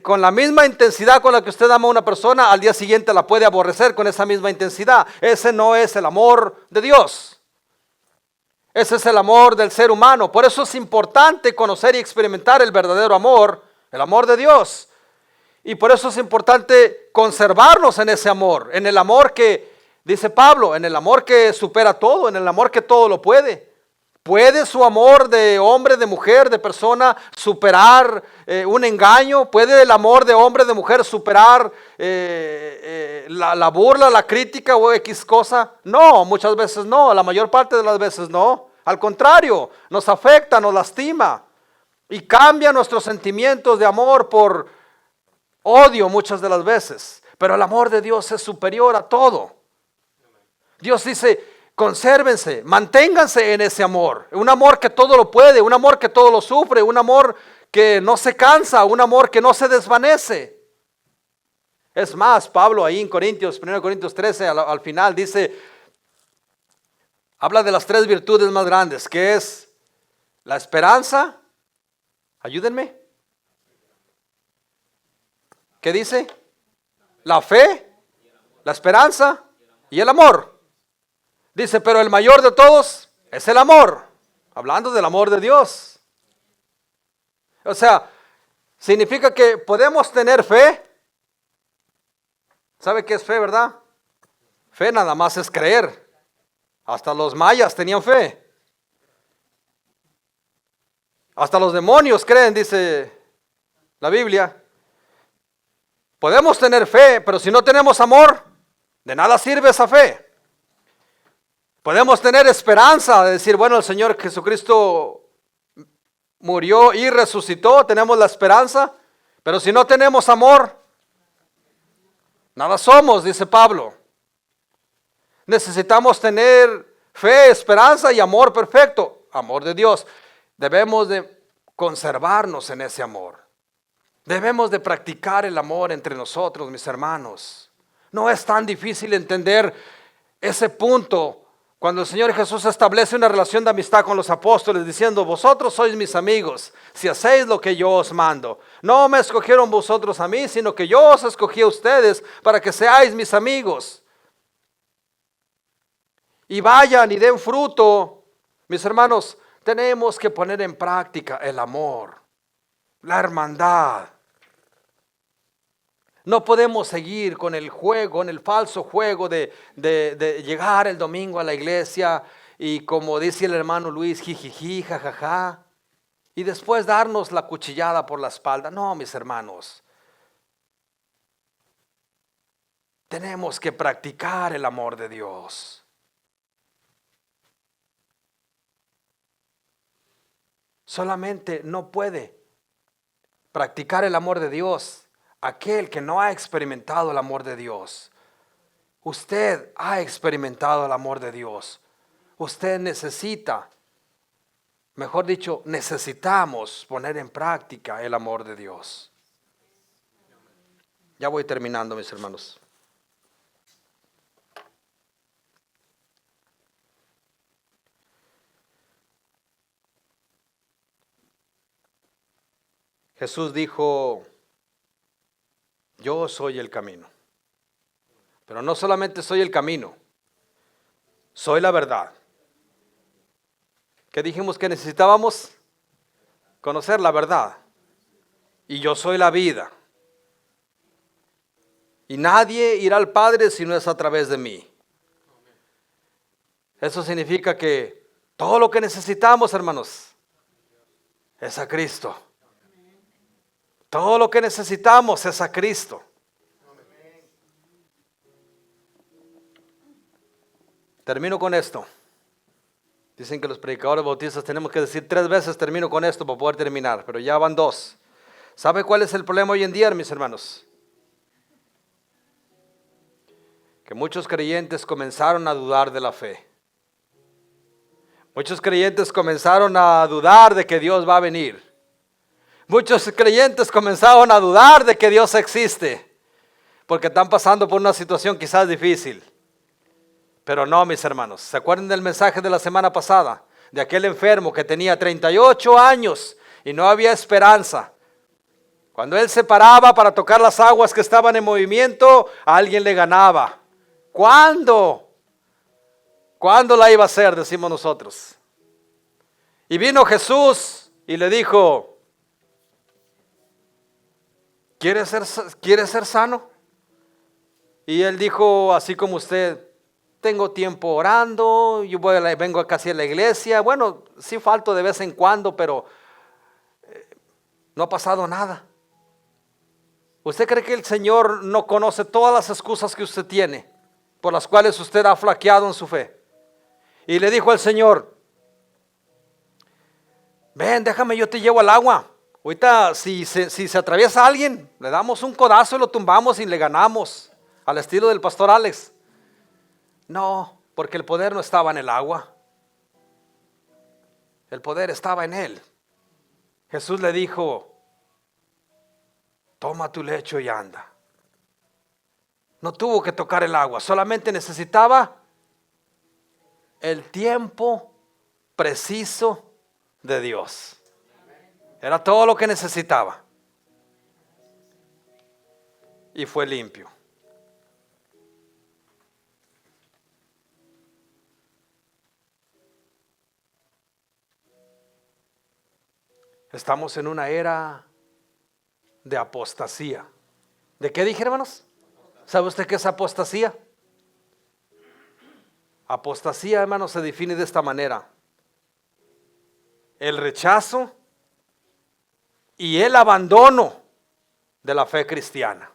con la misma intensidad con la que usted ama a una persona, al día siguiente la puede aborrecer con esa misma intensidad. Ese no es el amor de Dios. Ese es el amor del ser humano. Por eso es importante conocer y experimentar el verdadero amor, el amor de Dios. Y por eso es importante conservarnos en ese amor, en el amor que, dice Pablo, en el amor que supera todo, en el amor que todo lo puede. ¿Puede su amor de hombre, de mujer, de persona superar un engaño? ¿Puede el amor de hombre, de mujer superar la burla, la crítica o X cosa? No, muchas veces no, la mayor parte de las veces no. Al contrario, nos afecta, nos lastima y cambia nuestros sentimientos de amor por odio muchas de las veces. Pero el amor de Dios es superior a todo. Dios dice, consérvense, manténganse en ese amor. Un amor que todo lo puede, un amor que todo lo sufre, un amor que no se cansa, un amor que no se desvanece. Es más, Pablo ahí en Corintios, 1 Corintios 13, al final dice, habla de las 3 virtudes más grandes, que es la esperanza. Ayúdenme. ¿Qué dice? La fe, la esperanza y el amor. Dice, pero el mayor de todos es el amor. Hablando del amor de Dios. O sea, significa que podemos tener fe. ¿Sabe qué es fe, verdad? Fe nada más es creer. Hasta los mayas tenían fe. Hasta los demonios creen, dice la Biblia. Podemos tener fe, pero si no tenemos amor, de nada sirve esa fe. Podemos tener esperanza de decir, bueno, el Señor Jesucristo murió y resucitó, tenemos la esperanza, pero si no tenemos amor, nada somos, dice Pablo. Necesitamos tener fe, esperanza y amor perfecto, amor de Dios. Debemos de conservarnos en ese amor. Debemos de practicar el amor entre nosotros, mis hermanos. No es tan difícil entender ese punto cuando el Señor Jesús establece una relación de amistad con los apóstoles diciendo, vosotros sois mis amigos, si hacéis lo que yo os mando. No me escogieron vosotros a mí, sino que yo os escogí a ustedes para que seáis mis amigos. Y vayan y den fruto. Mis hermanos, tenemos que poner en práctica el amor, la hermandad. No podemos seguir con el juego, en el falso juego de llegar el domingo a la iglesia y como dice el hermano Luis, jijiji, jajaja, y después darnos la cuchillada por la espalda. No, mis hermanos, tenemos que practicar el amor de Dios. Solamente no puede practicar el amor de Dios aquel que no ha experimentado el amor de Dios. Usted ha experimentado el amor de Dios. Usted necesita, mejor dicho, necesitamos poner en práctica el amor de Dios. Ya voy terminando, mis hermanos. Jesús dijo, yo soy el camino. Pero no solamente soy el camino, soy la verdad. ¿Qué dijimos que necesitábamos? Conocer la verdad. Y yo soy la vida. Y nadie irá al Padre si no es a través de mí. Eso significa que todo lo que necesitamos, hermanos, es a Cristo. Todo lo que necesitamos es a Cristo. Termino con esto. Dicen que los predicadores bautistas tenemos que decir 3 veces termino con esto para poder terminar, pero ya van 2. ¿Sabe cuál es el problema hoy en día, mis hermanos? Que muchos creyentes comenzaron a dudar de la fe. Muchos creyentes comenzaron a dudar de que Dios va a venir. Muchos creyentes comenzaron a dudar de que Dios existe, porque están pasando por una situación quizás difícil. Pero no, mis hermanos, ¿se acuerdan del mensaje de la semana pasada? De aquel enfermo que tenía 38 años y no había esperanza. Cuando él se paraba para tocar las aguas que estaban en movimiento, alguien le ganaba. ¿Cuándo? ¿Cuándo la iba a hacer? Decimos nosotros. Y vino Jesús y le dijo, ¿quieres ser sano? Y él dijo, así como usted, tengo tiempo orando, yo vengo casi a la iglesia. Bueno, sí falto de vez en cuando, pero no ha pasado nada. ¿Usted cree que el Señor no conoce todas las excusas que usted tiene, por las cuales usted ha flaqueado en su fe? Y le dijo al Señor, ven, déjame, yo te llevo al agua. Ahorita si se atraviesa alguien, le damos un codazo y lo tumbamos y le ganamos, al estilo del pastor Alex. No, porque el poder no estaba en el agua. El poder estaba en él. Jesús le dijo, toma tu lecho y anda. No tuvo que tocar el agua, solamente necesitaba el tiempo preciso de Dios. Era todo lo que necesitaba. Y fue limpio. Estamos en una era de apostasía. ¿De qué dije, hermanos? ¿Sabe usted qué es apostasía? Apostasía, hermanos, se define de esta manera: el rechazo y el abandono de la fe cristiana.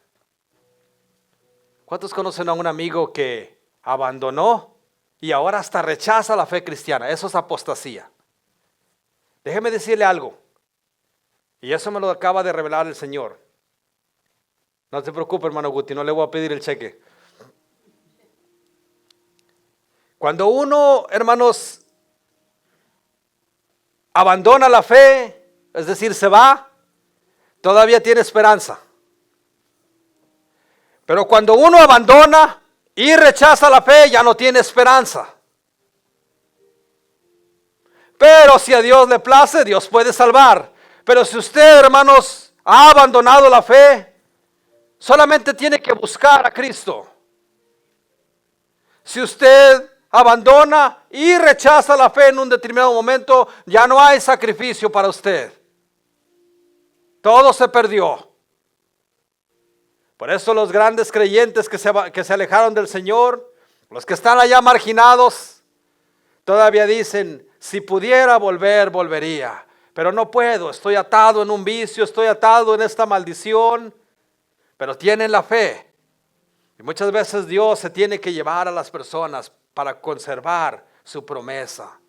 ¿Cuántos conocen a un amigo que abandonó y ahora hasta rechaza la fe cristiana? Eso es apostasía. Déjeme decirle algo, y eso me lo acaba de revelar el Señor. No se preocupe, hermano Guti, no le voy a pedir el cheque. Cuando uno, hermanos, abandona la fe, es decir, se va, todavía tiene esperanza. Pero cuando uno abandona y rechaza la fe, ya no tiene esperanza. Pero si a Dios le place, Dios puede salvar. Pero si usted, hermanos, ha abandonado la fe, solamente tiene que buscar a Cristo. Si usted abandona y rechaza la fe en un determinado momento, ya no hay sacrificio para usted. Todo se perdió. Por eso los grandes creyentes que se alejaron del Señor, los que están allá marginados, todavía dicen, si pudiera volver, volvería. Pero no puedo, estoy atado en un vicio, estoy atado en esta maldición. Pero tienen la fe. Y muchas veces Dios se tiene que llevar a las personas para conservar su promesa.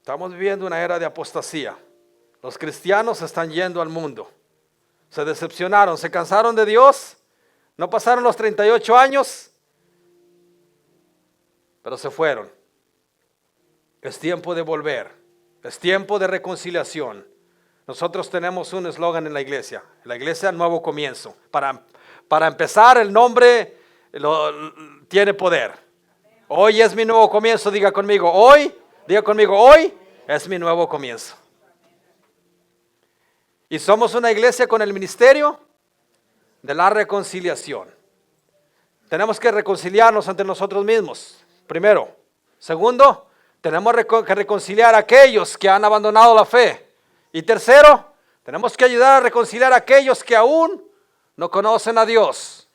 Estamos viviendo una era de apostasía. Los cristianos están yendo al mundo. Se decepcionaron, se cansaron de Dios. No pasaron los 38 años, pero se fueron. Es tiempo de volver. Es tiempo de reconciliación. Nosotros tenemos un eslogan en la iglesia Nuevo Comienzo. Para empezar, el nombre tiene poder. Hoy es mi nuevo comienzo, diga conmigo, hoy es mi nuevo comienzo. Y somos una iglesia con el ministerio de la reconciliación. Tenemos que reconciliarnos ante nosotros mismos, primero. Segundo, tenemos que reconciliar a aquellos que han abandonado la fe. Y tercero, tenemos que ayudar a reconciliar a aquellos que aún no conocen a Dios.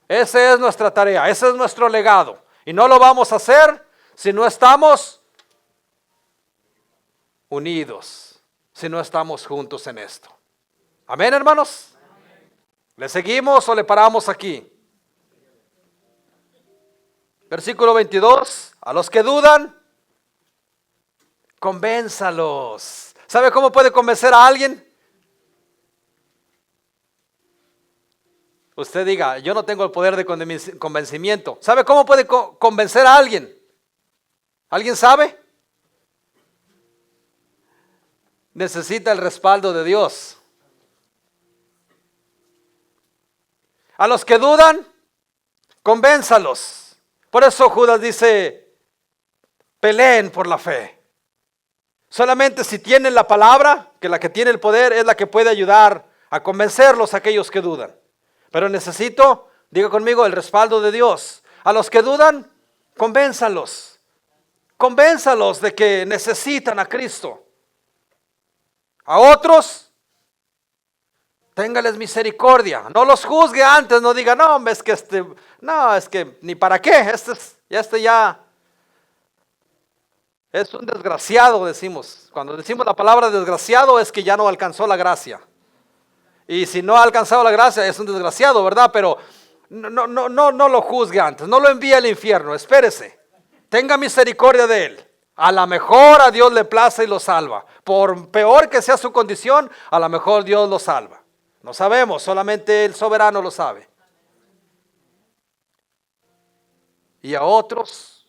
Esa es nuestra tarea, ese es nuestro legado. Y no lo vamos a hacer si no estamos unidos, si no estamos juntos en esto. Amén, hermanos. ¿Le seguimos o le paramos aquí? Versículo 22. A los que dudan, convénzalos. ¿Sabe cómo puede convencer a alguien? Usted diga, yo no tengo el poder de convencimiento. ¿Sabe cómo puede convencer a alguien? ¿Alguien sabe? Necesita el respaldo de Dios. A los que dudan, convénzalos. Por eso Judas dice, peleen por la fe. Solamente si tienen la palabra, que la que tiene el poder es la que puede ayudar a convencerlos a aquellos que dudan. Pero necesito, diga conmigo, el respaldo de Dios. A los que dudan, convénzalos. Convénzalos de que necesitan a Cristo. A otros, téngales misericordia. No los juzgue antes, no diga, no, es que ni para qué. Este ya es un desgraciado, decimos. Cuando decimos la palabra desgraciado es que ya no alcanzó la gracia. Y si no ha alcanzado la gracia es un desgraciado, ¿verdad? Pero no lo juzgue antes, no lo envíe al infierno, espérese. Tenga misericordia de él. A lo mejor a Dios le place y lo salva. Por peor que sea su condición, a lo mejor Dios lo salva. No sabemos, solamente el soberano lo sabe. Y a otros,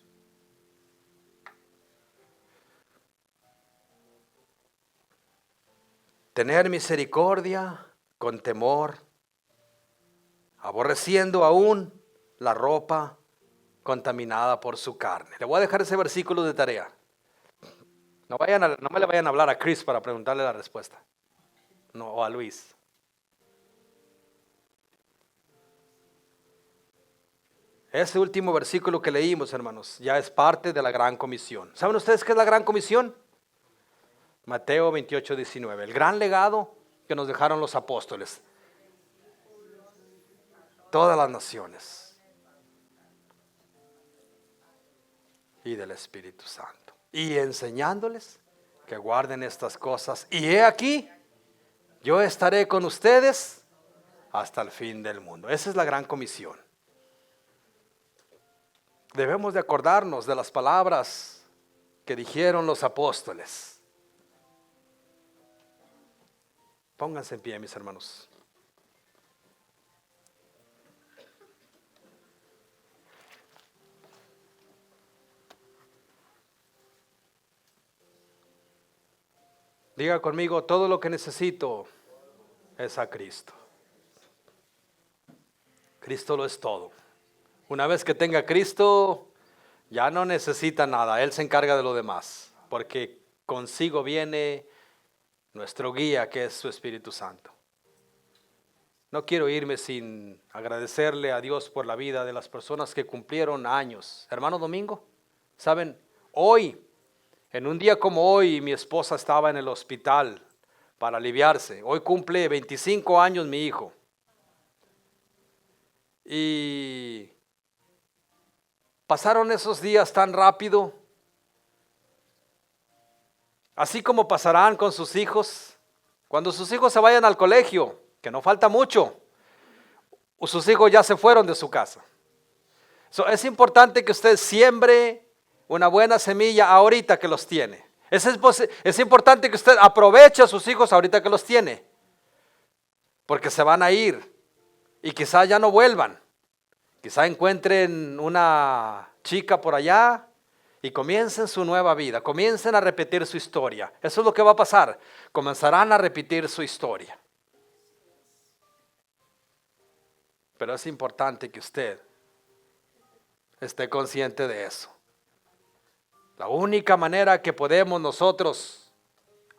tener misericordia con temor, aborreciendo aún la ropa contaminada por su carne. Le voy a dejar ese versículo de tarea. No me le vayan a hablar a Chris para preguntarle la respuesta. No, o a Luis. Ese último versículo que leímos, hermanos, ya es parte de la gran comisión. ¿Saben ustedes qué es la gran comisión? Mateo 28, 19. El gran legado que nos dejaron los apóstoles. Todas las naciones. Y del Espíritu Santo. Y enseñándoles que guarden estas cosas. Y he aquí, yo estaré con ustedes hasta el fin del mundo. Esa es la gran comisión. Debemos de acordarnos de las palabras que dijeron los apóstoles. Pónganse en pie, mis hermanos. Diga conmigo, todo lo que necesito es a Cristo. Cristo lo es todo. Una vez que tenga Cristo, ya no necesita nada. Él se encarga de lo demás, porque consigo viene nuestro guía, que es su Espíritu Santo. No quiero irme sin agradecerle a Dios por la vida de las personas que cumplieron años. Hermano Domingo, ¿saben? Hoy, en un día como hoy, mi esposa estaba en el hospital para aliviarse. Hoy cumple 25 años mi hijo. Y pasaron esos días tan rápido, así como pasarán con sus hijos. Cuando sus hijos se vayan al colegio, que no falta mucho, sus hijos ya se fueron de su casa. Es importante que usted siembre una buena semilla ahorita que los tiene. Es importante que usted aproveche a sus hijos ahorita que los tiene, porque se van a ir y quizá ya no vuelvan. Quizá encuentren una chica por allá y comiencen su nueva vida, comiencen a repetir su historia. Eso es lo que va a pasar, comenzarán a repetir su historia. Pero es importante que usted esté consciente de eso. La única manera que podemos nosotros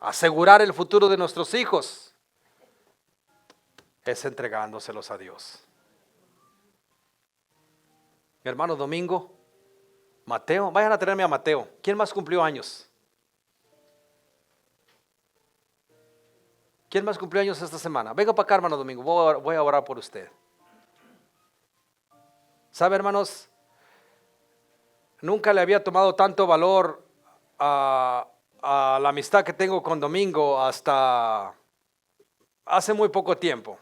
asegurar el futuro de nuestros hijos es entregándoselos a Dios. Mi hermano Domingo, Mateo, vayan a traerme a Mateo. ¿Quién más cumplió años? ¿Quién más cumplió años esta semana? Venga para acá, hermano Domingo, voy a orar por usted. ¿Sabe, hermanos? Nunca le había tomado tanto valor a la amistad que tengo con Domingo hasta hace muy poco tiempo.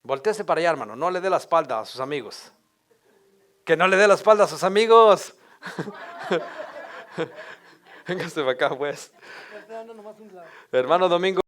Voltéese para allá, hermano, no le dé la espalda a sus amigos. Que no le dé la espalda a sus amigos. Véngase para acá, pues. Hermano Domingo.